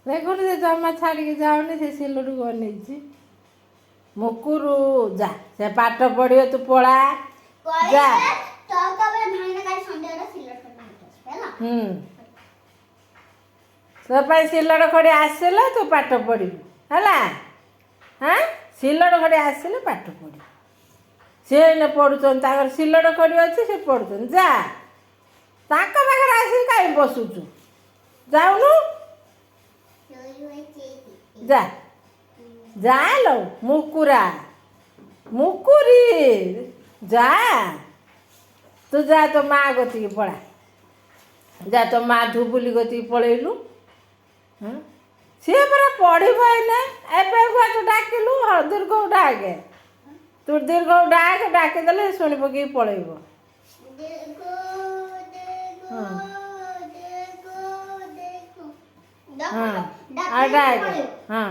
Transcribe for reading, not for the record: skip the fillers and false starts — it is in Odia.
ଦେଖୁନୁ ସେ ଜମା ଛାଡ଼ିକି ଯାଉନି, ସେ ସିଲୁଟକୁ ଅନେଇଛି। ମୁକୁରୁ ଯା, ସେ ପାଠ ପଢ଼ିବ, ତୁ ପଳା ଯା। ତୋ ପାଇଁ ସିଲଟ ଖଡ଼ି ଆସିଲେ ତୁ ପାଠ ପଢ଼ିବୁ ହେଲା। ହାଁ ସିଲଟ ଖଡ଼ି ଆସିଲେ ପାଠ ପଢ଼ିବୁ। ସିଏ ଏଇନେ ପଢ଼ୁଛନ୍ତି, ତାଙ୍କର ସିଲଟ ଖଡ଼ି ଅଛି, ସେ ପଢ଼ୁଛନ୍ତି। ଯା, ତାଙ୍କ ପାଖରେ ଆସିକି କାହିଁ ବସୁଛୁ, ଯାଉନୁ ଯା। ଯା ଲୋ ମୁକୁରା, ମୁକୁରି ଯା। ତୁ ଯା ତୋ ମା କତିକି ପଳା, ଯା ତୋ ମା ଧୁବୁଲି କତିକି ପଳେଇଲୁ। ସିଏ ପରା ପଢ଼ିବ ଏଇନେ। ଏବେ ତୁ ଡାକିଲୁ ଦୀର୍ଘ ଡାକେ, ତୁ ଦୀର୍ଘ ଡାକେ, ଡାକିଦେଲେ ଶୁଣି ପକେଇକି ପଳେଇବ। ହଁ ଡାକେ, ହଁ।